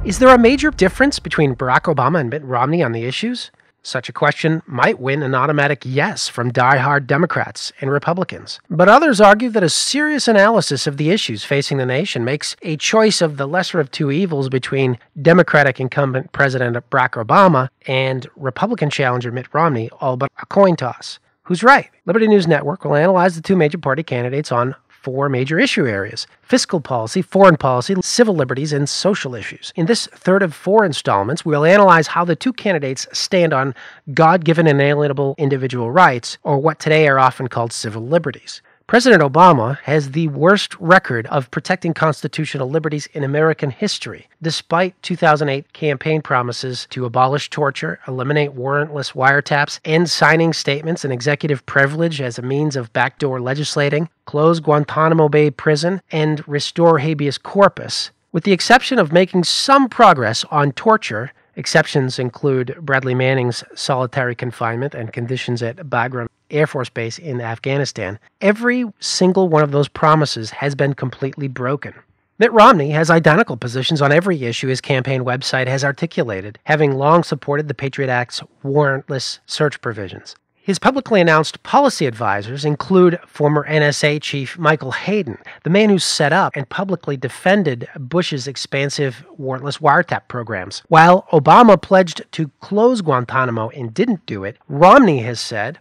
Is there a major difference between Barack Obama and Mitt Romney on the issues? Such a question might win an automatic yes from die-hard Democrats and Republicans. But others argue that a serious analysis of the issues facing the nation makes a choice of the lesser of two evils between Democratic incumbent President Barack Obama and Republican challenger Mitt Romney all but a coin toss. Who's right? Liberty News Network will analyze the two major party candidates on four major issue areas: fiscal policy, foreign policy, civil liberties, and social issues. In this third of four installments, we'll analyze how the two candidates stand on God-given inalienable individual rights, or what today are often called civil liberties. President Obama has the worst record of protecting constitutional liberties in American history, despite 2008 campaign promises to abolish torture, eliminate warrantless wiretaps, end signing statements and executive privilege as a means of backdoor legislating, close Guantanamo Bay Prison, and restore habeas corpus. With the exception of making some progress on torture, exceptions include Bradley Manning's solitary confinement and conditions at Bagram Air Force Base in Afghanistan, every single one of those promises has been completely broken. Mitt Romney has identical positions on every issue his campaign website has articulated, having long supported the Patriot Act's warrantless search provisions. His publicly announced policy advisors include former NSA Chief Michael Hayden, the man who set up and publicly defended Bush's expansive warrantless wiretap programs. While Obama pledged to close Guantanamo and didn't do it, Romney has said,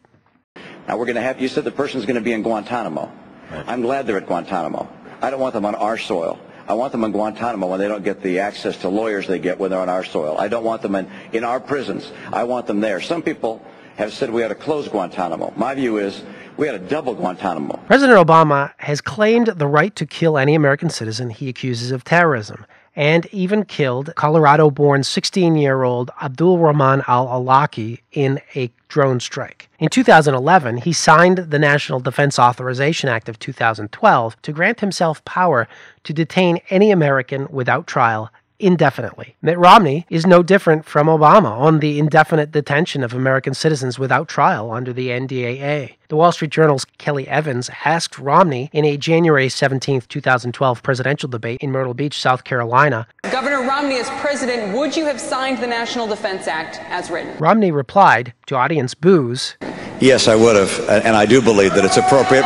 "Now we're going to have, you said the person's going to be in Guantanamo. I'm glad they're at Guantanamo. I don't want them on our soil. I want them in Guantanamo when they don't get the access to lawyers they get when they're on our soil. I don't want them in our prisons. I want them there." Some people have said we ought to close Guantanamo. My view is we ought to double Guantanamo. President Obama has claimed the right to kill any American citizen he accuses of terrorism, and even killed Colorado-born 16-year-old Abdul Rahman al-Awlaki in a drone strike. In 2011, he signed the National Defense Authorization Act of 2012 to grant himself power to detain any American without trial indefinitely. Mitt Romney is no different from Obama on the indefinite detention of American citizens without trial under the NDAA. The Wall Street Journal's Kelly Evans asked Romney in a January 17, 2012 presidential debate in Myrtle Beach, South Carolina, "Governor Romney, as president, would you have signed the National Defense Act as written?" Romney replied, to audience boos, Yes, I would have, and I do believe that it's appropriate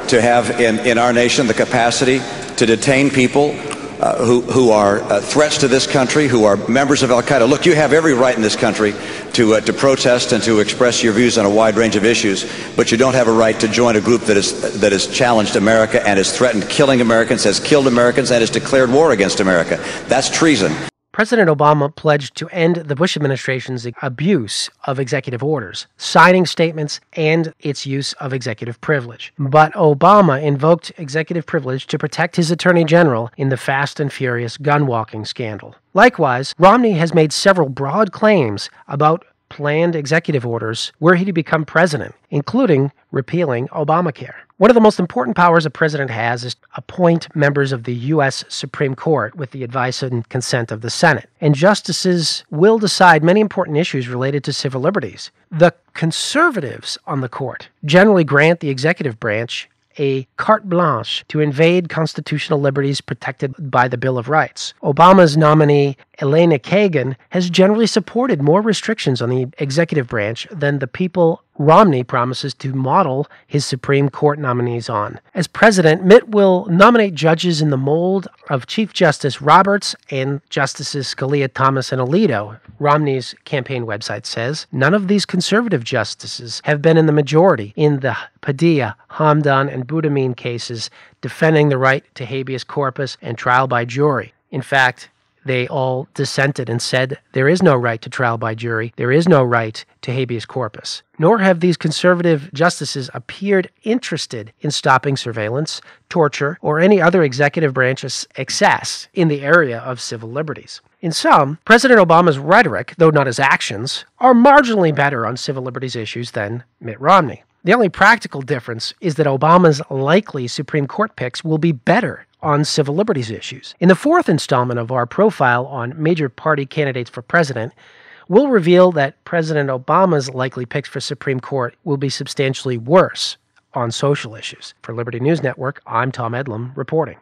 to have in our nation the capacity to detain people who are threats to this country, who are members of al-Qaeda. Look, you have every right in this country to protest and to express your views on a wide range of issues, but you don't have a right to join a group that has challenged America and has threatened killing Americans, has killed Americans, and has declared war against America. That's treason. President Obama pledged to end the Bush administration's abuse of executive orders, signing statements, and its use of executive privilege. But Obama invoked executive privilege to protect his attorney general in the Fast and Furious gun-walking scandal. Likewise, Romney has made several broad claims about planned executive orders were he to become president, including repealing Obamacare. One of the most important powers a president has is to appoint members of the U.S. Supreme Court with the advice and consent of the Senate. And justices will decide many important issues related to civil liberties. The conservatives on the court generally grant the executive branch a carte blanche to invade constitutional liberties protected by the Bill of Rights. Obama's nominee, Elena Kagan, has generally supported more restrictions on the executive branch than the people Romney promises to model his Supreme Court nominees on. As president, Mitt will nominate judges in the mold of Chief Justice Roberts and Justices Scalia, Thomas, and Alito. Romney's campaign website says none of these conservative justices have been in the majority in the Padilla, Hamdan, and Boudamine cases defending the right to habeas corpus and trial by jury. In fact, they all dissented and said there is no right to trial by jury, there is no right to habeas corpus. Nor have these conservative justices appeared interested in stopping surveillance, torture, or any other executive branch excess in the area of civil liberties. In sum, President Obama's rhetoric, though not his actions, are marginally better on civil liberties issues than Mitt Romney. The only practical difference is that Obama's likely Supreme Court picks will be better on civil liberties issues. In the fourth installment of our profile on major party candidates for president, we'll reveal that President Obama's likely picks for Supreme Court will be substantially worse on social issues. For Liberty News Network, I'm Tom Eddlem reporting.